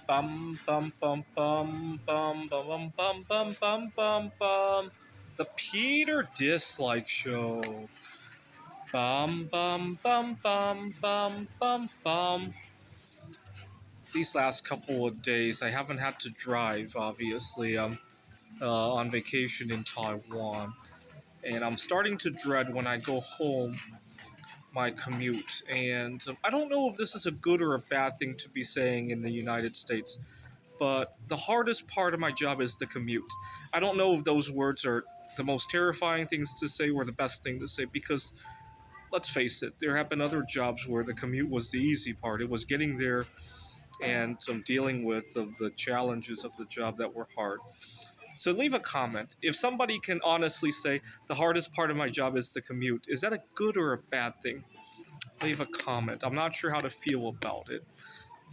Bum bum bum bum bum bum bum bum bum bum bum bum. The Peter Dislike Show. Bum bum bum bum bum bum bum. These last couple of days, I haven't had to drive. Obviously, I'm on vacation in Taiwan, and I'm starting to dread when I go home my commute. And I don't know if this is a good or a bad thing to be saying in the United States, but the hardest part of my job is the commute. I don't know if those words are the most terrifying things to say or the best thing to say because let's face it, there have been other jobs where the commute was the easy part. It was getting there and dealing with the challenges of the job that were hard. So leave a comment. If somebody can honestly say the hardest part of my job is the commute, is that a good or a bad thing? Leave a comment. I'm not sure how to feel about it.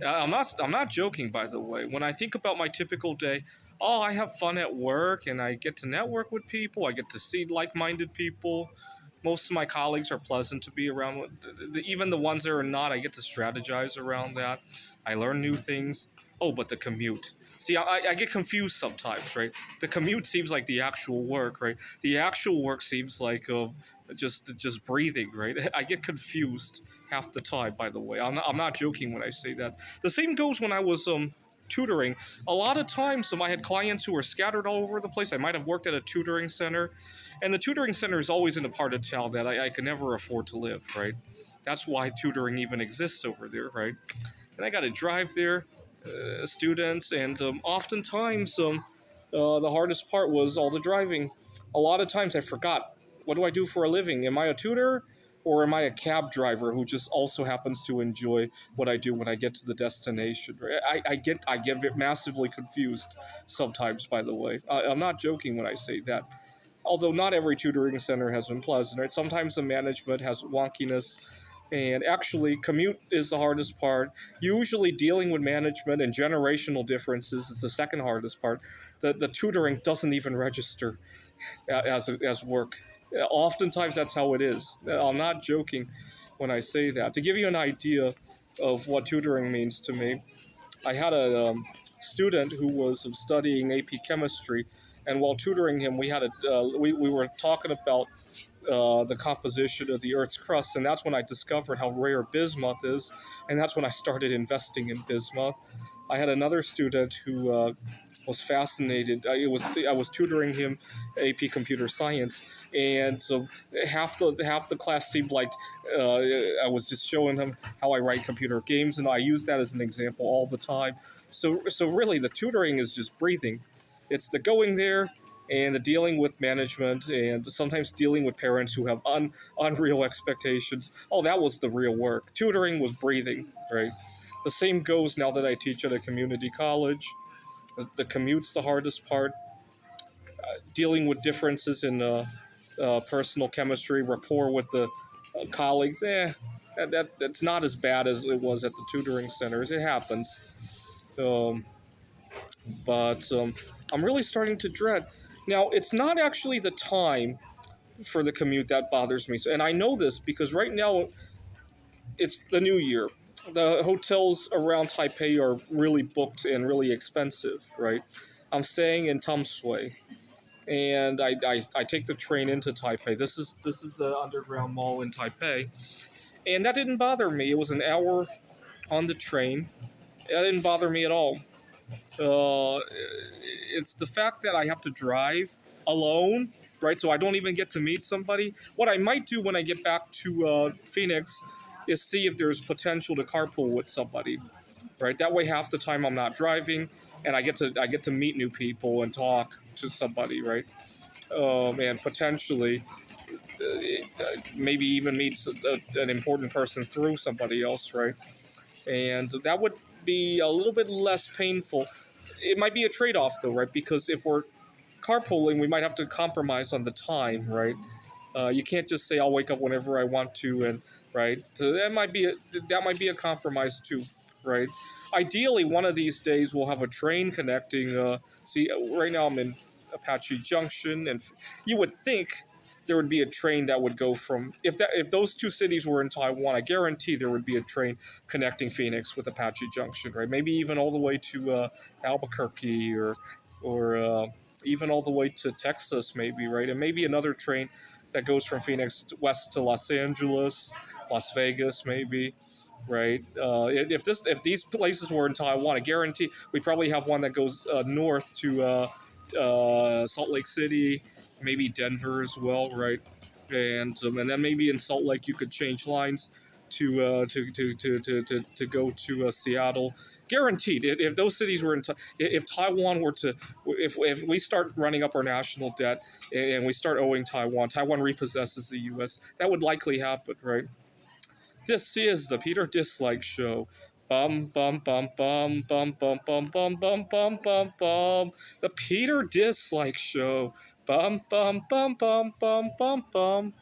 I'm not joking, by the way. When I think about my typical day, oh, I have fun at work and I get to network with people. I get to see like-minded people. Most of my colleagues are pleasant to be around. Even the ones that are not, I get to strategize around that. I learn new things. Oh, but the commute. See, I get confused sometimes, right? The commute seems like the actual work, right? The actual work seems like just breathing, right? I get confused half the time, by the way. I'm not joking when I say that. The same goes when I was tutoring. A lot of times I had clients who were scattered all over the place. I might have worked at a tutoring center, and the tutoring center is always in a part of town that I could never afford to live, right? That's why tutoring even exists over there, right? And I got to drive there, students, and oftentimes the hardest part was all the driving. A lot of times I forgot, what do I do for a living? Am I a tutor? Or am I a cab driver who just also happens to enjoy what I do when I get to the destination? I get massively confused sometimes. By the way, I'm not joking when I say that. Although not every tutoring center has been pleasant, right? Sometimes the management has wonkiness, and actually, commute is the hardest part. Usually, dealing with management and generational differences is the second hardest part. The tutoring doesn't even register as work. Oftentimes, that's how it is. I'm not joking when I say that. To give you an idea of what tutoring means to me, I had a student who was studying AP chemistry, and while tutoring him, we were talking about the composition of the Earth's crust, and that's when I discovered how rare bismuth is, and that's when I started investing in bismuth. I had another student who was fascinated. I was tutoring him AP computer science, and so half the class seemed like I was just showing him how I write computer games, and I use that as an example all the time. So really, the tutoring is just breathing. It's the going there and the dealing with management and sometimes dealing with parents who have unreal expectations. Oh, that was the real work. Tutoring was breathing, right? The same goes now that I teach at a community college. The commute's the hardest part. Dealing with differences in personal chemistry, rapport with the colleagues, that's not as bad as it was at the tutoring centers. It happens. But I'm really starting to dread. Now, it's not actually the time for the commute that bothers me. And I know this because right now it's the new year. The hotels around Taipei are really booked and really expensive, right? I'm staying in Tamsui, and I take the train into Taipei. This is the underground mall in Taipei, and that didn't bother me. It was an hour on the train. That didn't bother me at all. Uh, it's the fact that I have to drive alone, right? So I don't even get to meet somebody. What I might do when I get back to Phoenix is see if there's potential to carpool with somebody, right? That way, half the time I'm not driving, and I get to meet new people and talk to somebody, right? And potentially, maybe even meet an important person through somebody else, right? And that would be a little bit less painful. It might be a trade-off though, right? Because if we're carpooling, we might have to compromise on the time, right? You can't just say I'll wake up whenever I want to, and right. So that might be a compromise too, right? Ideally, one of these days we'll have a train connecting. See, right now I'm in Apache Junction, and you would think there would be a train that would go from if those two cities were in Taiwan. I guarantee there would be a train connecting Phoenix with Apache Junction, right? Maybe even all the way to Albuquerque or even all the way to Texas, maybe, right? And maybe another train that goes from Phoenix west to Los Angeles, Las Vegas, maybe, right? If these places were in Taiwan, I guarantee we probably have one that goes north to Salt Lake City, maybe Denver as well, right? And then maybe in Salt Lake you could change lines to go to Seattle. Guaranteed, if those cities were in, if Taiwan were to, if we start running up our national debt and we start owing Taiwan, Taiwan repossesses the U.S. That would likely happen, right? This is the Peter Dislike Show. Bum bum bum bum bum bum bum bum bum bum bum bum. The Peter Dislike Show. Bum bum bum bum bum bum bum.